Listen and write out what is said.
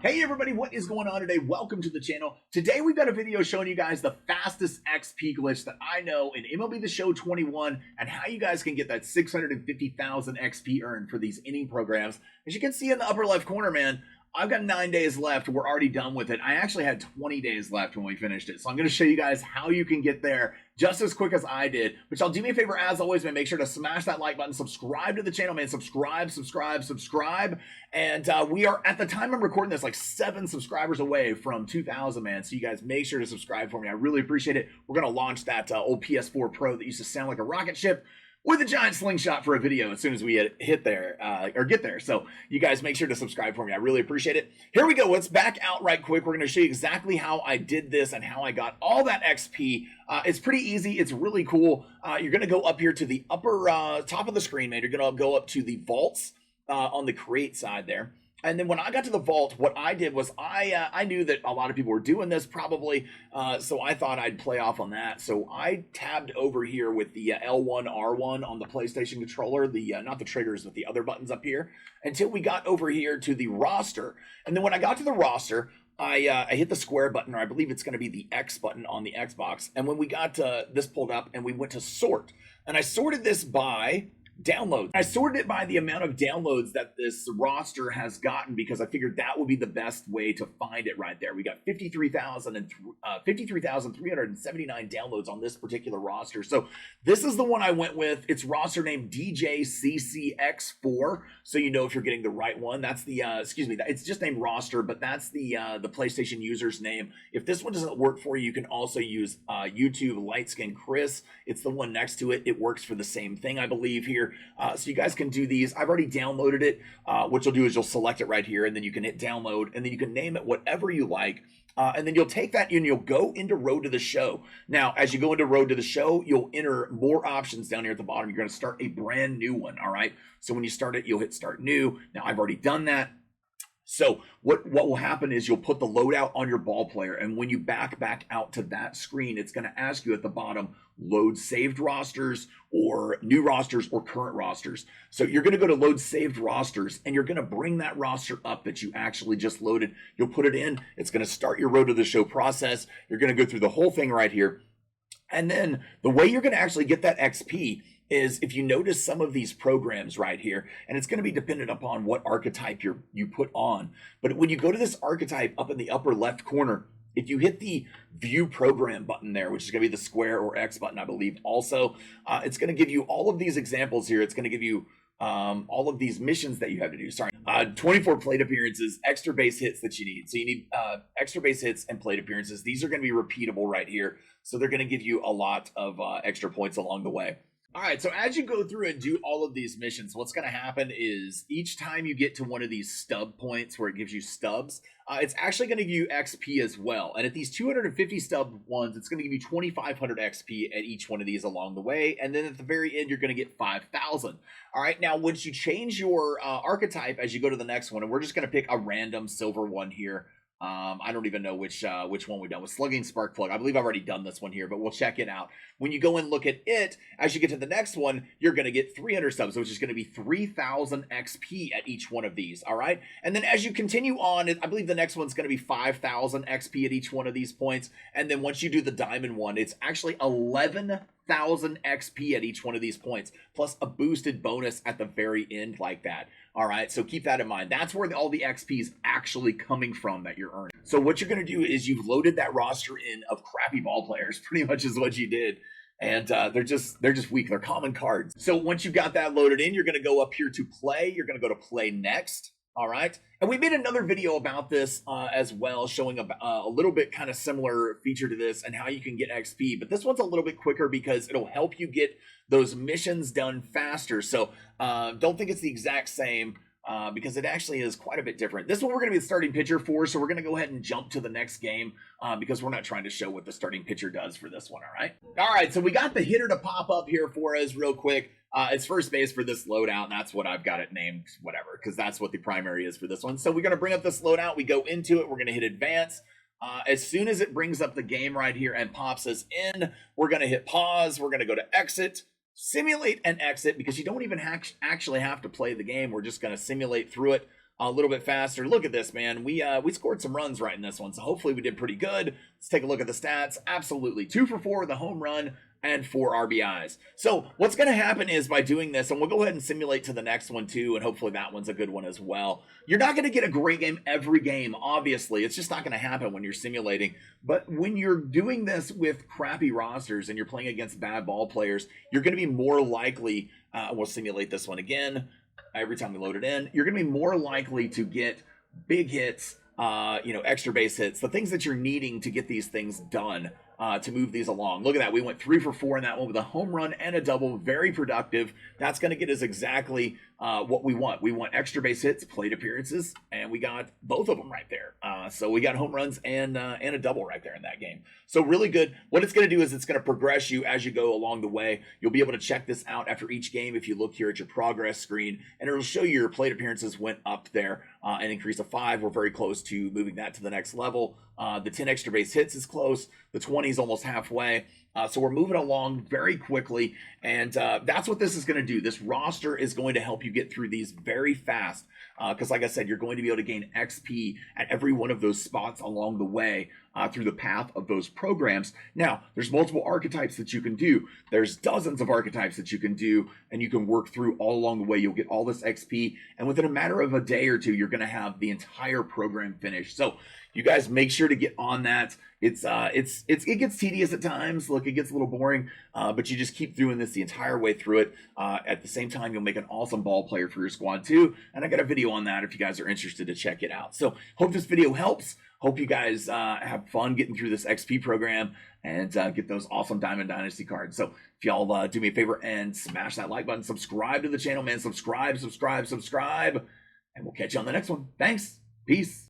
Hey everybody, what is going on today? Welcome to the channel. Today we've got a video showing you guys the fastest XP glitch that I know in MLB The Show 21 and how you guys can get that 650,000 XP earned for these inning programs. As you can see in the upper left corner, man, I've got 9 days left. We're already done with it. I actually had 20 days left when we finished it. So I'm going to show you guys how you can get there just as quick as I did. But y'all do me a favor, as always, man, make sure to smash that like button, subscribe to the channel, man, subscribe. And we are, at the time I'm recording this, like 7 subscribers away from 2,000, man. So you guys make sure to subscribe for me. I really appreciate it. We're going to launch that old PS4 Pro that used to sound like a rocket ship with a giant slingshot for a video as soon as we hit there or get there. So you guys make sure to subscribe for me. I really appreciate it. Here we go. Let's back out right quick. We're going to show you exactly how I did this and how I got all that XP. It's pretty easy. It's really cool. You're going to go up here to the upper top of the screen, man. You're going to go up to the vaults on the create side there. And then when I got to the vault, what I did was I knew that a lot of people were doing this probably, so I thought I'd play off on that. So I tabbed over here with the L1, R1 on the PlayStation controller, the not the triggers, but the other buttons up here, until we got over here to the roster. And then when I got to the roster, I hit the square button, or I believe it's going to be the X button on the Xbox. And when we got this pulled up and we went to sort, and I sorted this by downloads. I sorted it by the amount of downloads that this roster has gotten because I figured that would be the best way to find it right there. We got 53,379 downloads on this particular roster. So this is the one I went with. It's roster name DJCCX4. So you know if you're getting the right one. That's the, excuse me, it's just named roster, but that's the PlayStation user's name. If this one doesn't work for you, you can also use YouTube Lightskin Chris. It's the one next to it. It works for the same thing, I believe, here. So you guys can do these. I've already downloaded it. What you'll do is you'll select it right here, and then you can hit download, and then you can name it whatever you like. And then you'll take that and you'll go into Road to the Show. Now, as you go into Road to the Show, you'll enter more options down here at the bottom. You're going to start a brand new one, all right? So when you start it, you'll hit Start New. Now, I've already done that. So what will happen is you'll put the loadout on your ball player, and when you back out to that screen, it's going to ask you at the bottom, load saved rosters or new rosters or current rosters. So you're going to go to load saved rosters, and you're going to bring that roster up that you actually just loaded. You'll put it in. It's going to start your Road to the Show process. You're going to go through the whole thing right here. And then the way you're going to actually get that XP is if you notice some of these programs right here, and it's going to be dependent upon what archetype you put on. But when you go to this archetype up in the upper left corner, if you hit the view program button there, which is going to be the square or X button, I believe also, it's going to give you all of these examples here. It's going to give you all of these missions that you have to do. Sorry, 24 plate appearances, extra base hits that you need. So you need extra base hits and plate appearances. These are going to be repeatable right here. So they're going to give you a lot of extra points along the way. All right, so as you go through and do all of these missions, what's going to happen is each time you get to one of these stub points where it gives you stubs, it's actually going to give you XP as well. And at these 250 stub ones, it's going to give you 2,500 XP at each one of these along the way. And then at the very end, you're going to get 5,000. All right, now once you change your archetype as you go to the next one, and we're just going to pick a random silver one here. I don't even know which one we've done with Slugging Spark Plug. I believe I've already done this one here, but we'll check it out. When you go and look at it, as you get to the next one, you're going to get 300 stubs, which is going to be 3,000 XP at each one of these, all right? And then as you continue on, I believe the next one's going to be 5,000 XP at each one of these points. And then once you do the diamond one, it's actually 11,000 XP at each one of these points, plus a boosted bonus at the very end like that. All right, so keep that in mind. That's where all the XP is actually coming from that you're earning. So what you're going to do is you've loaded that roster in of crappy ball players, pretty much is what you did. And they're just weak. They're common cards. So once you got that loaded in, you're going to go up here to play. You're going to go to play next. All right. And we made another video about this as well, showing a little bit kind of similar feature to this and how you can get XP. But this one's a little bit quicker because it'll help you get those missions done faster. So don't think it's the exact same because it actually is quite a bit different. This one we're going to be the starting pitcher for. So we're going to go ahead and jump to the next game because we're not trying to show what the starting pitcher does for this one. All right. All right. So we got the hitter to pop up here for us real quick. It's first base for this loadout, and that's what I've got it named, whatever, because that's what the primary is for this one. So we're going to bring up this loadout. We go into it. We're going to hit advance. As soon as it brings up the game right here and pops us in, we're going to hit pause. We're going to go to exit, simulate and exit, because you don't even actually have to play the game. We're just going to simulate through it. a little bit faster. Look at this, man. We scored some runs right in this one, so hopefully we did pretty good. Let's take a look at the stats. Absolutely, 2 for 4 with a home run and 4 RBIs. So what's going to happen is by doing this, and we'll go ahead and simulate to the next one too, and hopefully that one's a good one as well. You're not going to get a great game every game, obviously. It's just not going to happen when you're simulating. But when you're doing this with crappy rosters and you're playing against bad ball players, you're going to be more likely, we'll simulate this one again. Every time we load it in, you're going to be more likely to get big hits, extra base hits, the things that you're needing to get these things done, to move these along. Look at that. We went 3 for 4 in that one with a home run and a double. Very productive. That's going to get us exactly what we want. We want extra base hits, plate appearances, and we got both of them right there. So we got home runs and a double right there in that game. So really good. What it's going to do is it's going to progress you as you go along the way. You'll be able to check this out after each game if you look here at your progress screen, and it'll show you your plate appearances went up there, an increase of 5. We're very close to moving that to the next level. The 10 extra base hits is close. The 20 is almost halfway. So we're moving along very quickly, and that's what this is going to do. This roster is going to help you get through these very fast, because like I said, you're going to be able to gain XP at every one of those spots along the way through the path of those programs. Now, there's multiple archetypes that you can do. There's dozens of archetypes that you can do, and you can work through all along the way. You'll get all this XP, and within a matter of a day or two, you're going to have the entire program finished. So you guys make sure to get on that. It gets tedious at times. Look, it gets a little boring, but you just keep doing this the entire way through it. At the same time, you'll make an awesome ball player for your squad too. And I got a video on that if you guys are interested to check it out. So hope this video helps. Hope you guys have fun getting through this XP program and get those awesome Diamond Dynasty cards. So if y'all do me a favor and smash that like button, subscribe to the channel, man. Subscribe, and we'll catch you on the next one. Thanks. Peace.